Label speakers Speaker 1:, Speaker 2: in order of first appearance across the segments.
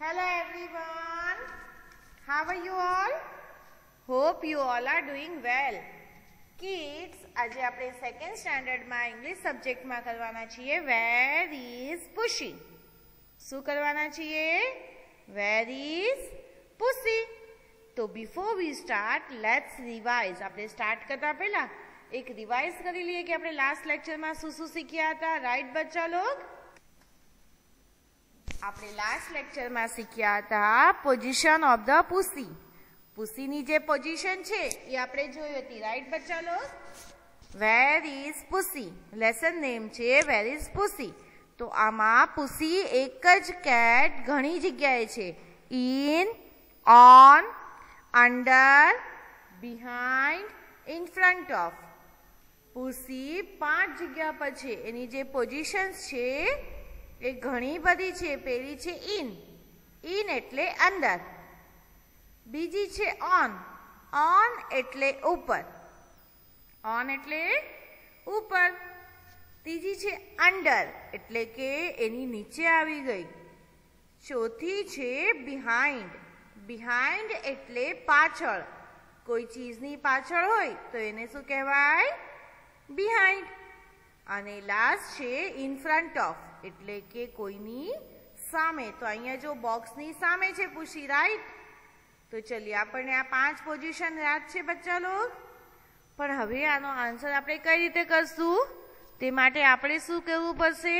Speaker 1: Hello everyone. How are you all? Hope you all are doing well. Kids, આજે આપણે second સ્ટાન્ડર્ડમાં English સબ્જેક્ટમાં કરવાના છીએ where is Bhushi. શું કરવાના છીએ? Where is pussy. તો before we start let's revise. આપણે સ્ટાર્ટ કરતા પહેલા એક રિવાઇઝ કરી લઈએ કે આપણે લાસ્ટ લેક્ચરમાં શું શું શીખ્યા હતા. રાઈટ બચ્ચા લોગ? આપણે લાસ્ટ લેક્ચરમાં શીખ્યા હતા પોઝિશન ઓફ ધ પુસી. પુસીની જે પોઝિશન છે એ આપણે જોઈ હતી. રાઈટ બચ્ચા log? Where is pussy. Lesson name છે વેર ઇઝ પુસી. તો આમાં પુસી એક જ કેટ ઘણી જગ્યાએ છે. In, on, under, behind, in front of. Pussy 5 જગ્યા પર છે. એની જે પોઝિશન્સ છે એ ઘણી બધી છે. પહેલી છે ઇન. ઇન એટલે અંદર. બીજી છે ઓન. ઓન એટલે ઉપર. ઓન એટલે ઉપર. ત્રીજી છે અંડર એટલે કે એની નીચે આવી ગઈ. ચોથી છે બિહાઇન્ડ. બિહાઇન્ડ એટલે પાછળ. કોઈ ચીજની પાછળ હોય તો એને શું કહેવાય? બિહાઇન્ડ. અને લાસ્ટ છે ઇન ફ્રન્ટ ઓફ એટલે કે કોઈની સામે. તો અહીંયા જો બોક્સની સામે છે પુસી. રાઈટ? તો ચલીએ, આપણને આ 5 પોઝિશન યાદ છે બચ્ચા લોગ. પણ હવે આનો આન્સર આપણે કઈ રીતે કરશું તે માટે આપણે શું કરવું પડશે?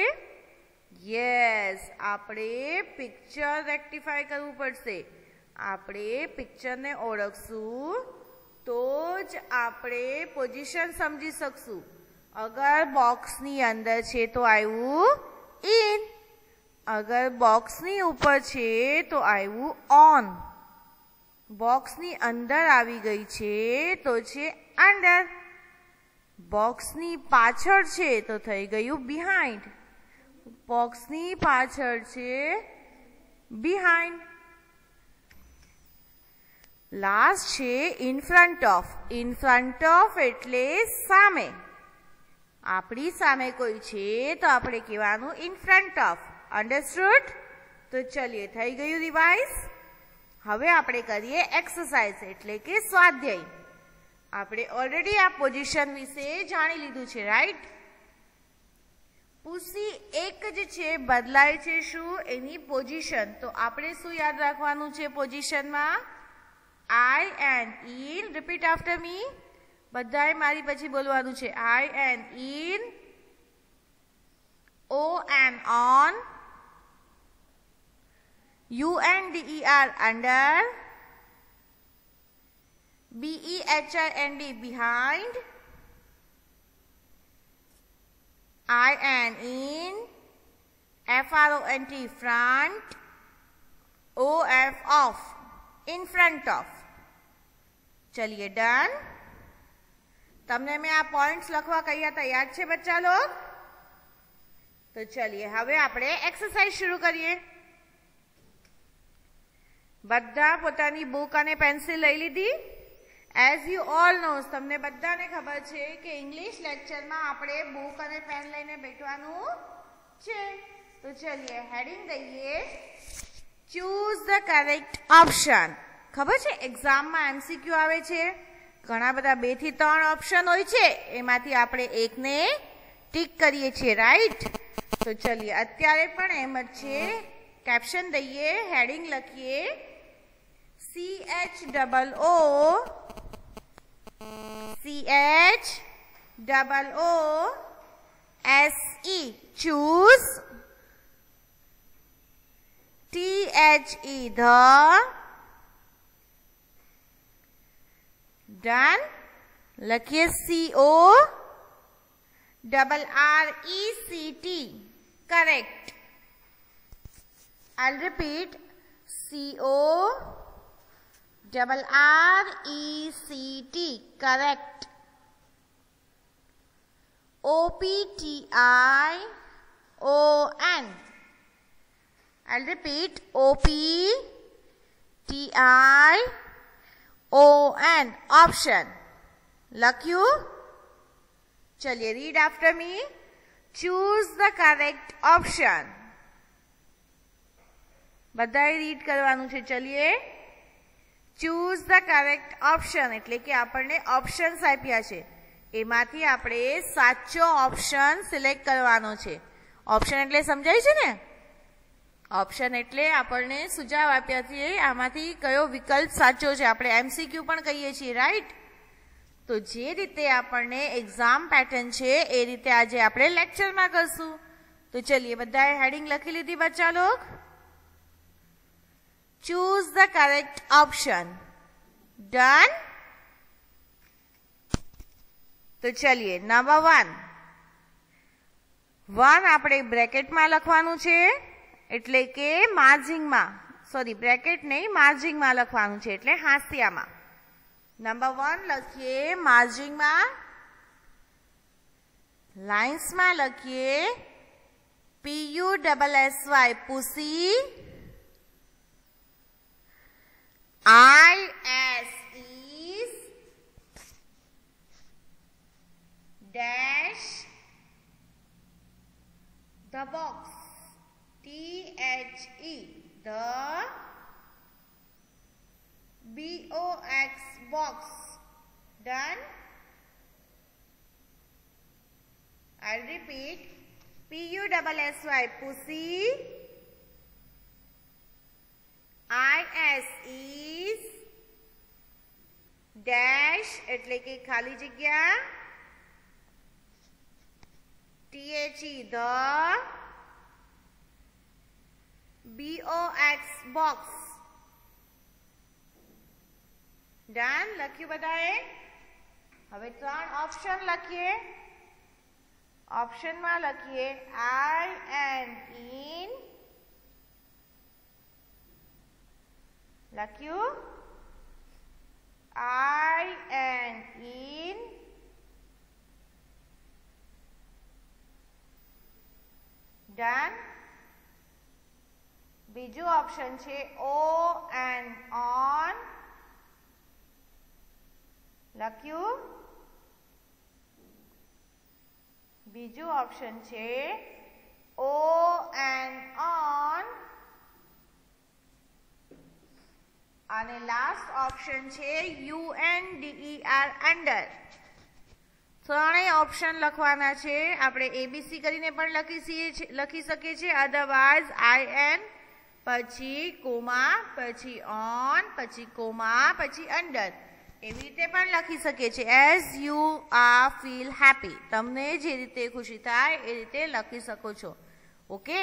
Speaker 1: યસ, આપણે પિક્ચર રેક્ટિફાય કરવું પડશે. આપણે પિક્ચરને ઓળખશું તો જ આપણે પોઝિશન સમજી શકશું. અગર બોક્સની અંદર છે તો આવ્યું ઇન. અગર બોક્સની ઉપર છે તો આવ્યું ઓન. બોક્સની અંદર આવી ગઈ છે તો છે અંડર. બોક્સની પાછળ છે તો થઈ ગયું બિહાઇન્ડ. બોક્સની પાછળ છે બિહાઇન્ડ. લાસ્ટ છે in front of. In front of એટલે સામે. આપણી સામે કોઈ છે તો આપણે કહેવાનું ઇન ફ્રન્ટ ઓફ. અન્ડરસ્ટુડ? તો ચલીએ, થઈ ગયું રિવાઇઝ. હવે આપણે કરીએ એક્સરસાઇઝ એટલે કે સ્વાધ્યાય. આપણે ઓલરેડી આ પોઝિશન વિશે જાણી લીધું છે. રાઈટ? પુસી એક જ છે, બદલાય છે શું? એની પોઝિશન. તો આપણે શું યાદ રાખવાનું છે પોઝિશનમાં? I and in. Repeat after me. બધાએ મારી પછી બોલવાનું છે. I and in, O and on, U and D E R under, B E H I N D behind, I and in, F R O N T front, O F of in front of. ચલિए ડન. તમને મેં આ પોઈન્ટ્સ લખવા કહ્યા હતા, યાદ છે બચ્ચા લોગ? તો ચલિए હવે આપણે એક્સરસાઇઝ શરૂ કરીએ. બધા પોતાની બુક અને પેન્સિલ લઈ લીધી? એઝ યુ ઓલ નો, તમને બધાને ખબર છે કે ઇંગ્લિશ લેક્ચરમાં આપણે બુક અને પેન લઈને બેઠવાનું છે. તો ચલિए હેડિંગ દઈએ ચૂઝ ધ કરેક્ટ ઓપ્શન. ખબર છે એક્ઝામમાં એમસીક્યુ આવે છે. ઘણા બધા 2 થી 3 ઓપ્શન હોય છે, એમાંથી આપણે એકને ટીક કરીએ છીએ. રાઈટ? તો ચલીએ, અત્યારે પણ એમ જ છે. કેપ્શન દઈએ, હેડિંગ લખીએ CHOOSE, choose, THE, the, done. લખીએ CORRECT, correct. I'll repeat CORRECT, correct. OPTION, I'll repeat OPTION, option. લખ્યું? ચલિए, read after me. Choose the correct option. બધાએ રીડ કરવાનું છે. ચલીએ. ચૂઝ ધ કરેક્ટ ઓપ્શન એટલે કે આપણને ઓપ્શન્સ આપ્યા છે, એમાંથી આપણે સાચો ઓપ્શન સિલેક્ટ કરવાનો છે. ઓપ્શન એટલે સમજાય છે ને? ઓપ્શન એટલે આપણને સુઝાવ આપ્યા છે, આમાંથી કયો વિકલ્પ સાચો છે. આપણે એમસીક્યુ પણ કહીએ છીએ, રાઈટ? તો જે રીતે આપણને એક્ઝામ પેટર્ન છે એ રીતે આજે આપણે લેક્ચરમાં કરશું. તો ચલીએ, બધાએ હેડિંગ લખી લીધી બચ્ચા log? Choose the correct option. Done? તો ચલીએ, નંબર 1 આપણે બ્રેકેટમાં લખવાનું છે, એટલે કે માર્જિંગમાં, સોરી બ્રેકેટ નહીં, માર્જિંગમાં લખવાનું છે, એટલે હાંસિયામાં. નંબર 1 લખીએ માર્જિંગમાં, લાઇન્સમાં લખીએ PUSSY pussy, IS is dash the box, THE the BOX box. Done? I'll repeat. PUSSY pussy, IS is dash એટલે કે ખાલી જગ્યા, THE the BOX box. Done? લખ્યું બધાએ? હવે 3 ઓપ્શન લખીએ. ઓપ્શનમાં લખીએ I and in. લખ્યું? I and in. ડન? બીજું ઓપ્શન છે O and on. લખ્યું? બીજું ઓપ્શન છે O and on. અને લાસ્ટ ઓપ્શન છે UNDER under. ત્રણેય ઓપ્શન લખવાના છે. આપણે ABC કરીને પણ લખી શકીએ છીએ, અધરવાઇઝ IN પછી કોમા પછી ઓન પછી કોમા પછી અંડર, એવી રીતે પણ લખી શકીએ છીએ. As you are feel happy, તમને જે રીતે ખુશી થાય એ રીતે લખી શકો છો. ઓકે?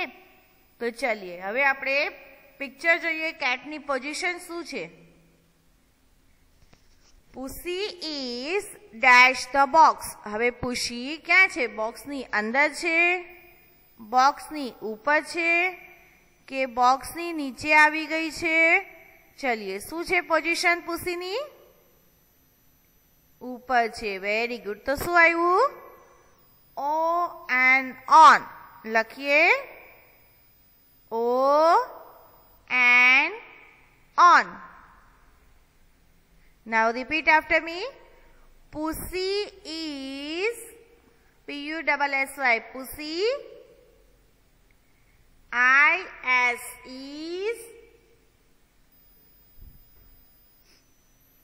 Speaker 1: તો ચલીએ, હવે આપણે પિક્ચર જોઈએ. કેટની પોઝિશન શું છે? Pussy is dash the box. હવે પુસી ક્યાં છે? બોક્સની અંદર છે, બોક્સની ઉપર છે કે બોક્સની નીચે આવી ગઈ છે? ચલીએ, શું છે પોઝિશન પુસીની? ઉપર છે. Very good. તો શું આવ્યું? O and on. લખીએ O and on. Now repeat after me. Pussy is PUSSY pussy. IS is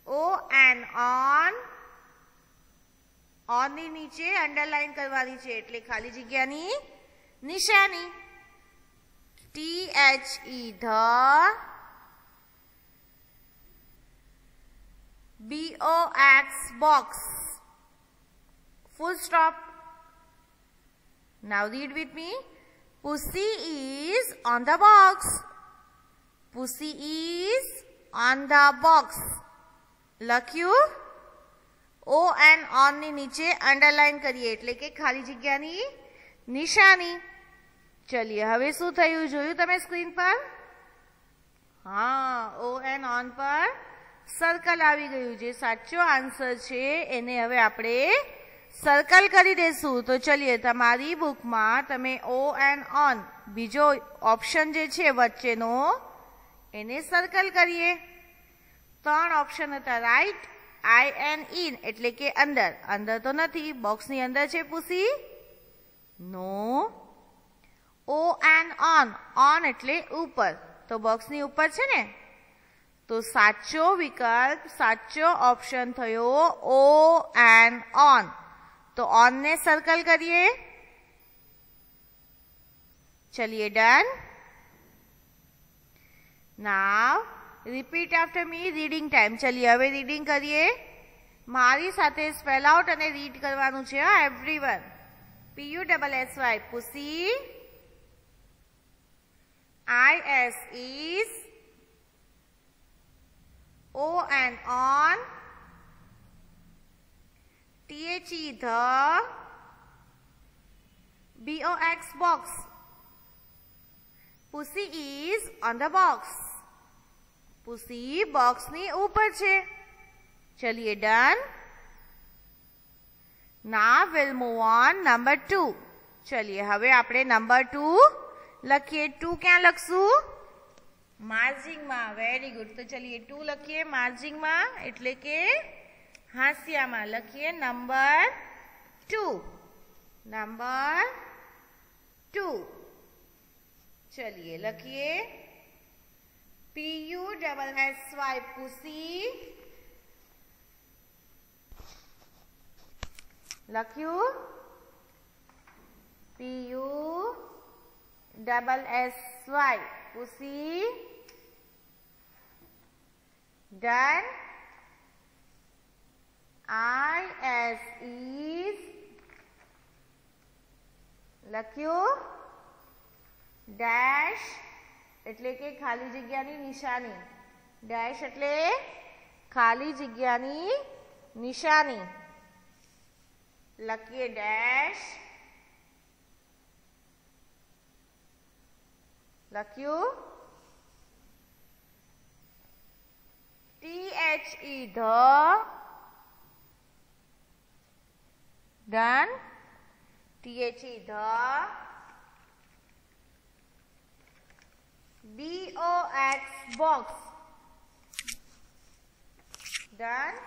Speaker 1: O and on. On ની નીચે અંડરલાઈન કરવાની છે, એટલે ખાલી જગ્યાની નિશાની. THE the BOX box. Full stop. Now read with me. Pussy is on the box. Pussy is on the box. લખ્યું? O and on ની નીચે અંડરલાઈન કરીએ, એટલે કે ખાલી જગ્યાની નિશાની. ચલીએ, હવે શું થયું જોયું તમે સ્ક્રીન પર? હા, O and on પર સર્કલ આવી ગયું. જે સાચો આન્સર છે એને હવે આપણે સર્કલ કરી દેશું. તો ચલીએ, તમારી બુકમાં તમે O and on બીજો ઓપ્શન જે છે વચ્ચેનો એને સર્કલ કરીએ. 3 ઓપ્શન હતા, રાઈટ? I and in એટલે કે અંદર. અંદર તો નથી, બોક્સની અંદર છે pussy? No. O and on. On એટલે ઉપર. તો બોક્સની ઉપર છે ને, તો સાચો વિકલ્પ, સાચો ઓપ્શન થયો ઓ એન્ડ ઓન. તો ઓન ને સર્કલ કરીએ. ચલિए done. Now repeat after me reading time. ચલિए હવે રીડિંગ કરીએ. મારી સાથે સ્પેલ આઉટ અને રીડ કરવાનું છે everyone. PUSSY pussy. IS is. O and on. THE the. BOX box. Pussy is on the box. Pussy box ની ઉપર છે. ચલિए done. Now we'll move on number 2. ચલિए હવે આપણે નંબર 2 લખીએ. 2 ક્યાં લખશું? માર્જિંગમાં. Very good. તો ચલિए 2 લખીએ માર્જિંગમાં, એટલે કે હાંસિયામાં લખીએ નંબર 2. નંબર 2. चलिए लखिए PUSSY पुसी. लख्यू PUSSY pussy. Done. IS is. लख्यू ડેશ એટલે કે ખાલી જગ્યાની નિશાની. ડેશ એટલે ખાલી જગ્યાની નિશાની. લખીએ ડેશ. લખ્યું. THE the. Done. THE the. BOX box. Done.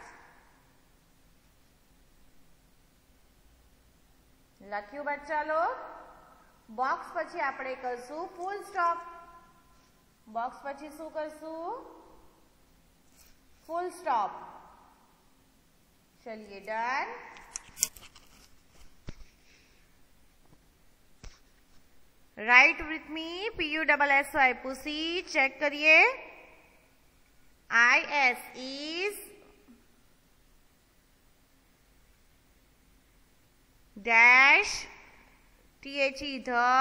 Speaker 1: લખ્યું બચ્ચા લોગ. બોક્સ પછી આપણે કરશું ફૂલ સ્ટોપ. બોક્સ પછી શું કરશું? Full stop. ચલિए done. Write with me PUSSY pussy. Check करिए. IS is. Dash. THE the.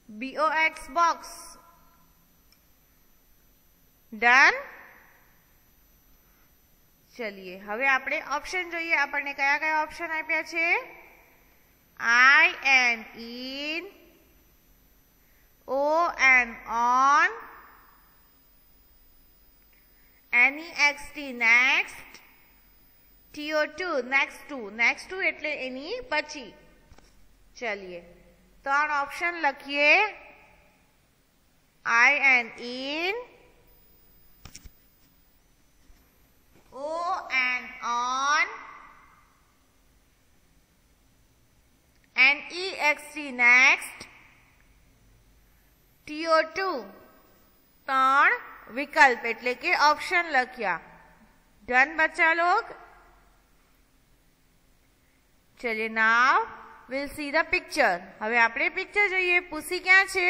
Speaker 1: BOX box. Done. चलिए હવે આપણે ઓપ્શન જોઈએ. આપણને કયા કયા ઓપ્શન આપ્યા છે? I and in. O and on. NEXT next. TO2 next to. next to એટલે એની પછી. ચલિए 3 ઓપ્શન લખીએ. I and in. O and on. NEXT next. TO2 3 વિકલ્પ એટલે કે ઓપ્શન લખ્યા. ડન બચ્ચા લોગ. ચલિए નાउ we'll see the picture. હવે આપણે પિક્ચર જોઈએ. પુસી ક્યાં છે?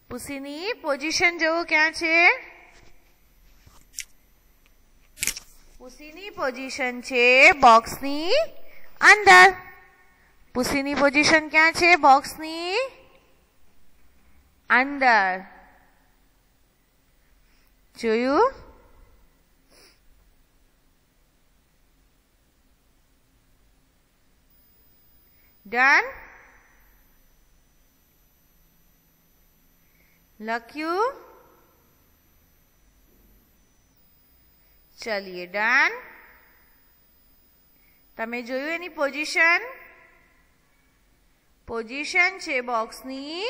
Speaker 1: પુસીની પોઝિશન જોવો ક્યાં છે? પુસીની પોઝિશન છે બોક્સની અંદર. પુસીની પોઝિશન ક્યાં છે? બોક્સની અંદર. જોયું? ડન. લખ્યું. ચલિए ડન. તમે જોયું એની પોઝિશન? પોઝિશન છે બોક્સની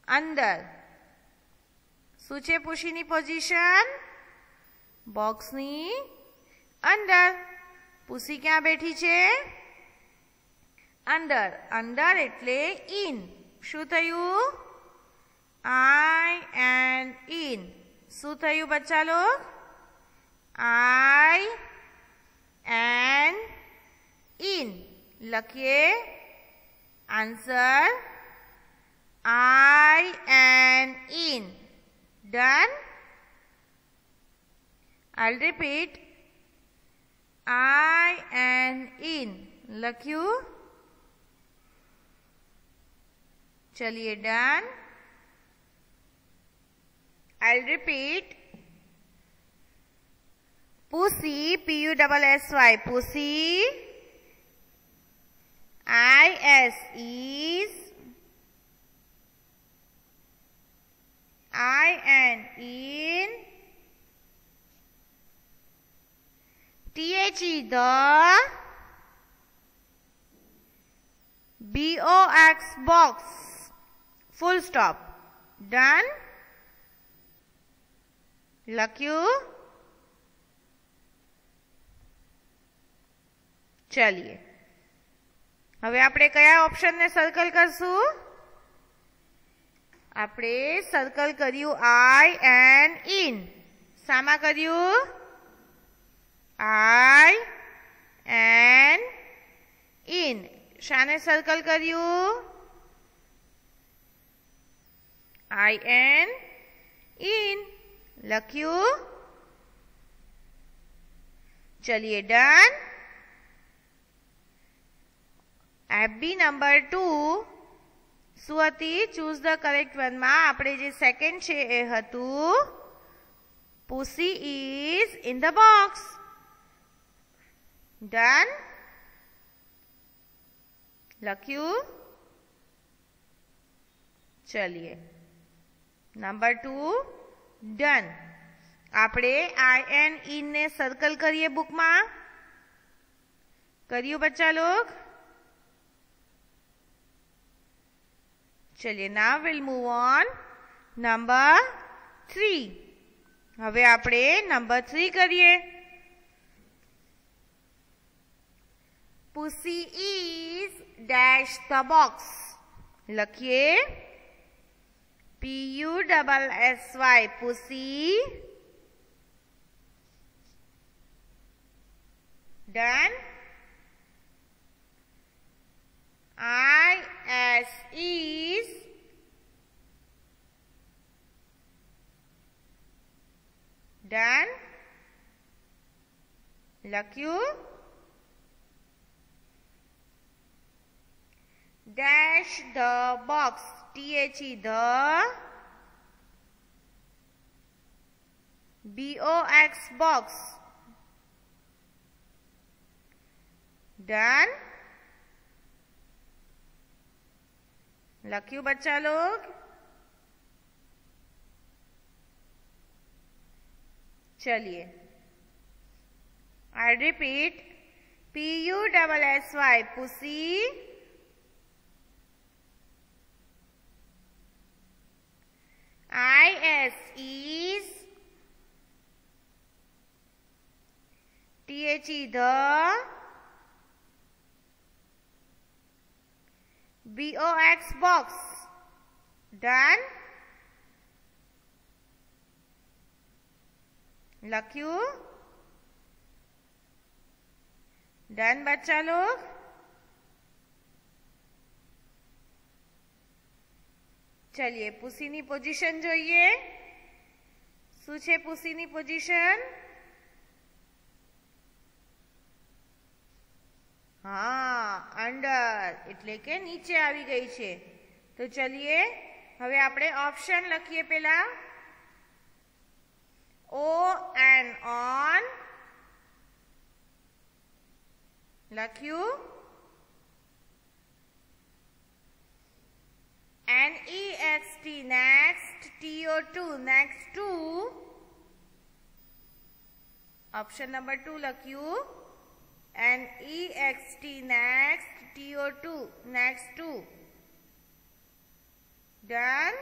Speaker 1: અંદર. શું છે પુસીની પોઝિશન? બોક્સની અંદર. પુસી ક્યાં બેઠી છે? અંડર. અંડર એટલે ઇન. શું થયું? I and in. શું થયું બચ્ચા લોગ? I and in. લખીએ answer I and in. Done? I'll repeat. I and in. लख्यू. चलिए done. I'll repeat. Pussy, Pussy. Pussy. Is is. I and in. THE the. BOX box. Full stop. Done? લખ્યું? ચલીએ હવે આપણે કયા ઓપ્શનને circle કરશું? આપણે circle કર્યું I and in. સામા કર્યું? I and in. શાને સર્કલ કર્યું? I and in. લખ્યું? ચલિए ડન. FB નંબર 2 શું હતી? ચૂઝ ધ કરેક્ટ વનમાં આપણે જે સેકન્ડ છે એ હતું pussy is in the box. Done. લખ્યું? ચલિए નંબર 2 ડન. આપણે આઈ એન્ડ ઇન ને સર્કલ કરીએ બુકમાં. કર્યું બચ્ચા લોગ? चलिए now we'll move on number 3. હવે આપણે નંબર 3 કરીએ. Pussy is dash the box. લખીએ PUSSY pussy. Done. IS is. Done. લખ્યું? Dash the box. THE the. BOX box. Done. લખ્યું બચ્ચા લોગ? चलिए I repeat. PUSSY pussy. IS is. THE the. BOX box. Done. લખ્યું? Done બચ્ચા લોગ? ચલિए પુસીની position જોઈએ. શું છે પુસીની પોઝિશન? હા, અંડર એટલે કે નીચે આવી ગઈ છે. તો ચલિए હવે આપણે ઓપ્શન લખીએ પહેલા. O and on. લખ્યું? NEXT next. TO2 next to. Option number 2 લખ્યું. NEXT next. TO2 next to. Done.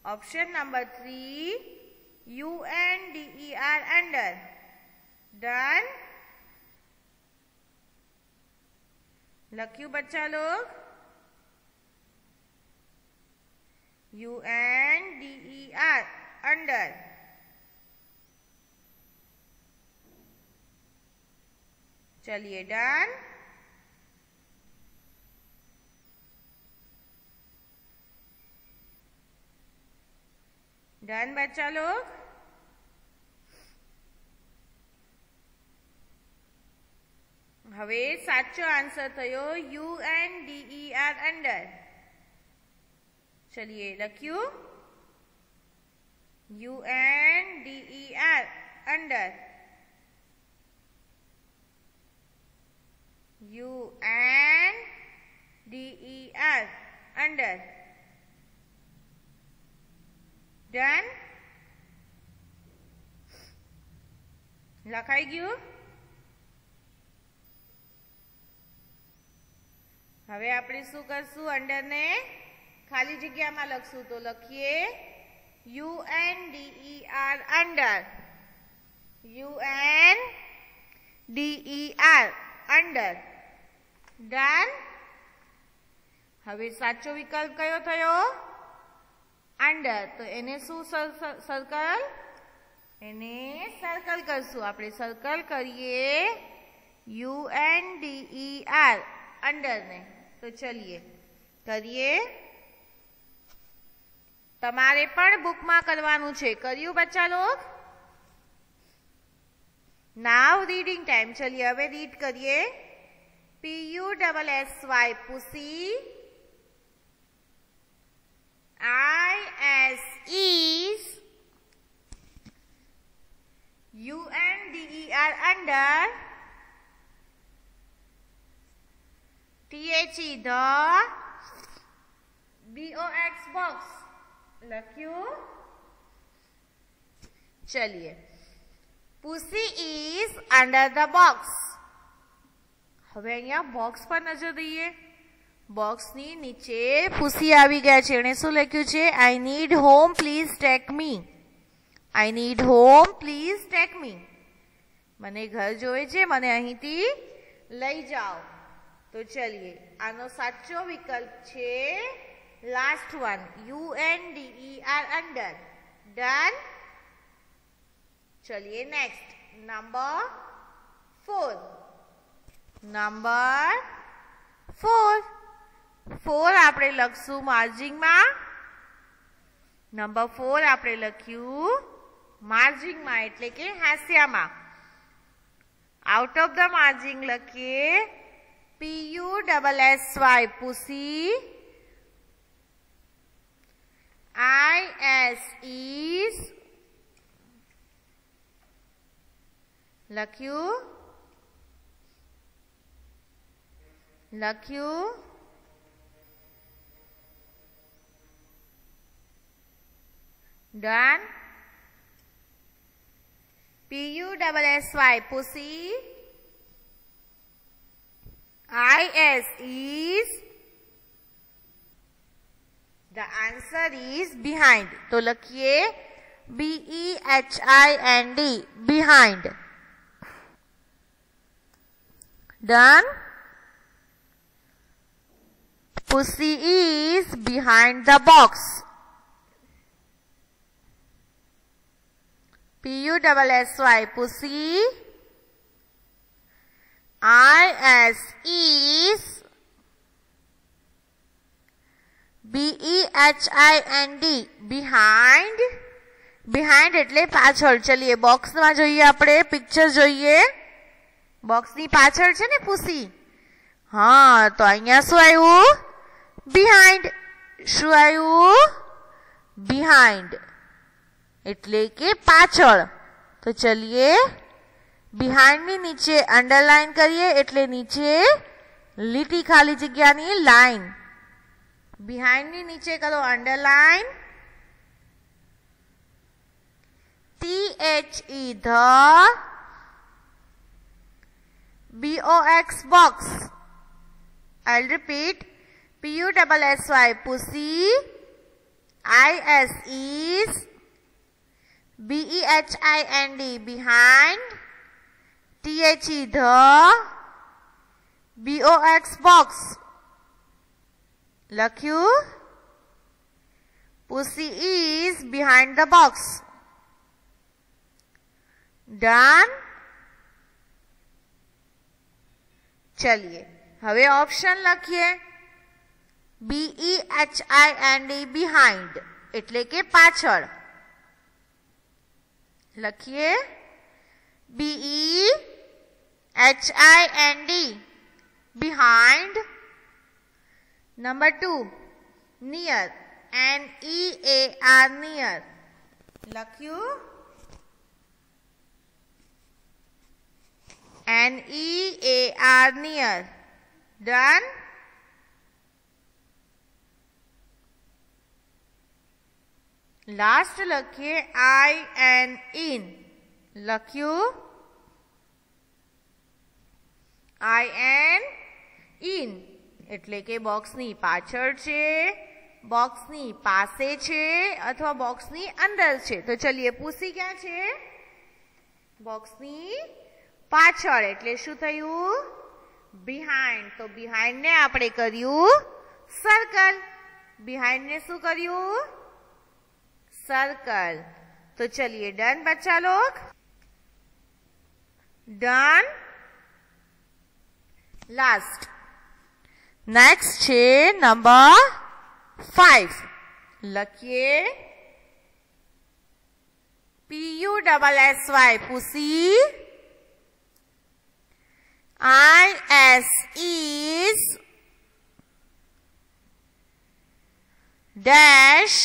Speaker 1: Option number 3 UNDER under. Done. लख्યું बच्चा लोग? UNDER under. चलिए डन। डन बच्चा लोग? હવે સાચો આન્સર થયો UNDER અંડર। चलिए लख्યું UNDER under. UNDER under. Done. લખાઈ ગયું? હવે આપણે શું કરશું? અંડર ને ખાલી જગ્યામાં લખશું તો લખીએ UNDER under. UNDER under. Done. હવે સાચો વિકલ્પ કયો થયો? અંડર। તો એને શું સર્કલ? એને સર્કલ કરશું આપણે। સર્કલ કરીએ UNDER અંડર ને। તો ચલીએ કરીએ। તમારે પણ બુકમાં કરવાનું છે। કર્યું બચ્ચા લોગ? નાવ રીડિંગ ટાઈમ। ચलिए હવે રીડ કરીએ। PUSSY pussy. IS is UNDER under THE the BOX box લખ્યું? ચલિए pussy is under the box। હવે અહીંયા બોક્સ પર નજર દઈએ। બોક્સની નીચે પુસી આવી ગયા છે। એણે શું લખ્યું છે? I need home please take me। I need home please take me। મને ઘર જોવે છે, મને અહીંથી લઈ જાઓ। તો ચલિए આનો સાચો વિકલ્પ છે last one UNDER under. Done. चलिए नेक्स्ट नंबर 4। नंबर 4 આપણે લખશું માર્જિંગ માં। નંબર 4 આપણે લખ્યું માર્જિંગ માં એટલે કે હાસ્યામાં। આઉટ ઓફ ધ માર્જિંગ લખીએ PUSSY પુસી। IS is લખ્યું? Done. PUSSY pussy. IS is the answer is behind। तो लखिए BEHIND behind। Done। Pussy is behind the box। PUSSY pussy। IS is BEHIND behind। behind એટલે પાછળ। ચલીએ બોક્સમાં જોઈએ, આપણે picture જોઈએ। બોક્સની પાછળ છે ને પુસી। હા તો અહીંયા શું આવ્યું? behind। શું આવ્યું? behind એટલે કે પાછળ। તો ચલીએ behind ની નીચે અંડરલાઈન કરીએ એટલે નીચે લીટી ખાલી જગ્યાની લાઈન। behind ની નીચે કરો underline. THE the BOX box। I'll repeat PUSSY pussy। IS is BEHIND behind। THE the BOX box લખ્યું. Pussy is behind the box. Done. चलिए હવે ઓપ્શન લખીએ. BEHIND behind એટલે કે પાછળ. લખીએ BEHIND behind. Number 2 near NEAR near લખ્યું. NEAR near. Done. Last લખીએ IN in લખ્યું. IN in એટલે કે બોક્સની પાછળ છે, બોક્સની પાસે છે અથવા બોક્સની અંદર છે. તો ચલીએ પૂસી ક્યાં છે? બોક્સની પાછળ એટલે શું થયું? બિહાઇન્ડ. તો બિહાઇન્ડ ને આપણે કર્યું સર્કલ. બિહાઇન્ડ ને શું કર્યું? सर्कल. तो चलिए डन बच्चा लोग. डन. लास्ट नेक्स्ट छे number 5 लखिए PUSSY pussy. IS is dash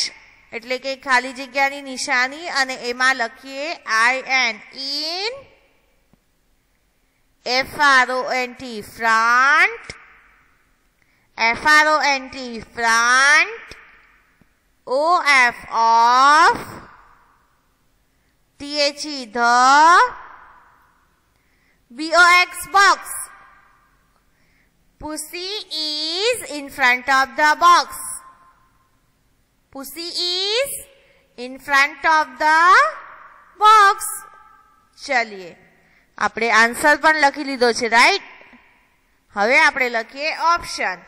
Speaker 1: એટલે કે ખાલી જગ્યાની નિશાની અને એમાં લખીએ IN in. FRONT front. FRONT front. OF off. THE the BOX box. Pussy is in front of the box. Pussy is in front of the box. चलिए આપણે આન્સર પણ લખી લીધો છે, રાઈટ? હવે આપણે લખીએ ઓપ્શન.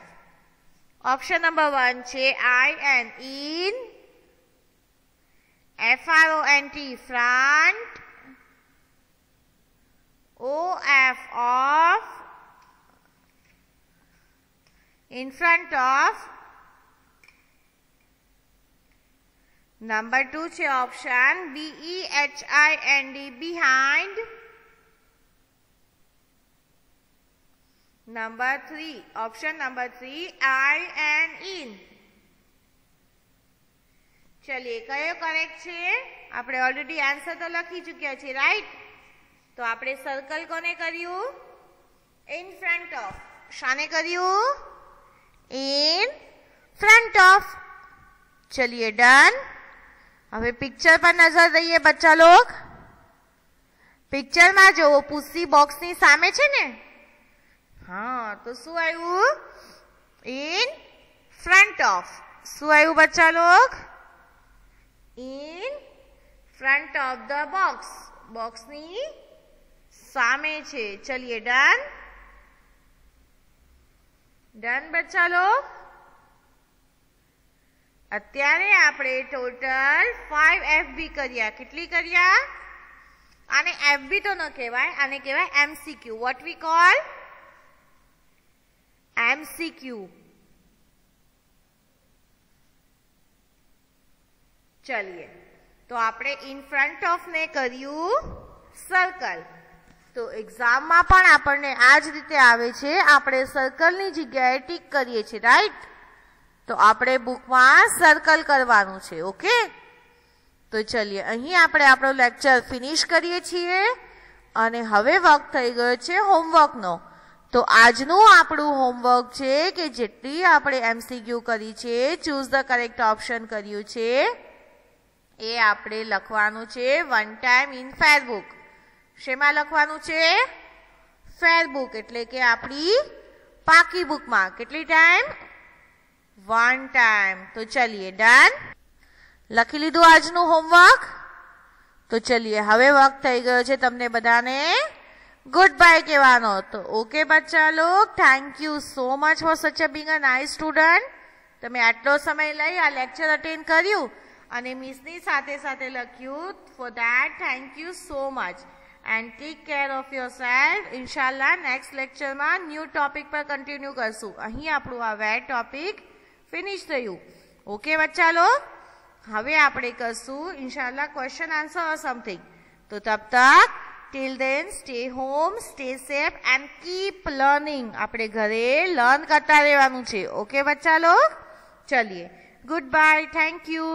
Speaker 1: ઓપ્શન નંબર 1 છે IN in. FRONT front. OF off. In front of. Number 2 છે option BEHIND behind. Number 3 option number 3 IN in. ચલિए કયો કરેક્ટ છે? આપણે ઓલરેડી આન્સર તો લખી ચૂક્યા છે, રાઈટ? તો આપણે સર્કલ કોને કર્યું? In front of. શાને કર્યું? In front of. ચલિए डन. હવે પિક્ચર પર નજર દઈએ બચ્ચા લોગ. પિક્ચર માં જો પુસી બોક્સ ની સામે છે ને? હા, તો શું આવ્યું? In front of. શું આવ્યું બચ્ચા log? In front of the box. Box ની સામે છે. ચલિए डन. डन बच्चा लोग. અત્યારે આપણે ટોટલ 5 FB કર્યા. કેટલી કર્યા? આને FB તો ન કહેવાય, આને કહેવાય MCQ. What we call? MCQ. ચલિए તો આપણે ઇન ફ્રન્ટ ઓફ ને કર્યું સર્કલ. તો એક્ઝામમાં પણ આપણને આ જ રીતે આવે છે. આપણે સર્કલની જગ્યાએ ટીક કરીએ છીએ, રાઈટ? તો આપણે બુકમાં સર્કલ કરવાનું છે. ઓકે, તો ચલિए અહીં આપણે આપણો લેક્ચર ફિનિશ કરીએ છીએ અને હવે વખત થઈ ગયો છે હોમવર્કનો. તો આજનું આપણું હોમવર્ક છે કે જેટલી આપણે MCQ કરી છે, ચૂઝ ધ કરેક્ટ ઓપ્શન કર્યું છે, એ આપણે લખવાનું છે વન ટાઈમ ઇન ફેરબુક. શેમાં લખવાનું છે? ફેરબુક એટલે કે આપણી પાકી બુકમાં. કેટલી ટાઈમ? 1 टाइम. तो चलिए डन. લખી લીધું આજનું હોમવર્ક? તો ચલિए હવે વખત થઈ ગયો છે તમને બધાને ગુડ બાય કહેવાનો. તો ઓકે બચ્ચા લોગ, thank you so much for such a being a nice student. તમે આટલો સમય લઈ આ લેક્ચર અટેન્ડ કર્યું અને મિસની સાથે સાથે લખ્યું. For that thank you so much and take care of yourself. ઇન્શાલ્લાહ નેક્સ્ટ લેક્ચરમાં ન્યૂ ટોપિક પર કન્ટિન્યુ કરશું. અહીં આપણું આ વેર ટોપિક ફિનિશ થયું. ઓકે બચ્ચા લોગ, હવે આપણે કરશું ઇન્શાલ્લાહ ક્વેશ્ચન આન્સર ઓર સમથિંગ. તો તબ તક till then stay home, stay safe and keep learning. આપણે ઘરે લર્ન કરતા રહેવાનું છે. ઓકે બચ્ચા લોગ, ચલિए, ગુડ બાય, થેન્ક યુ.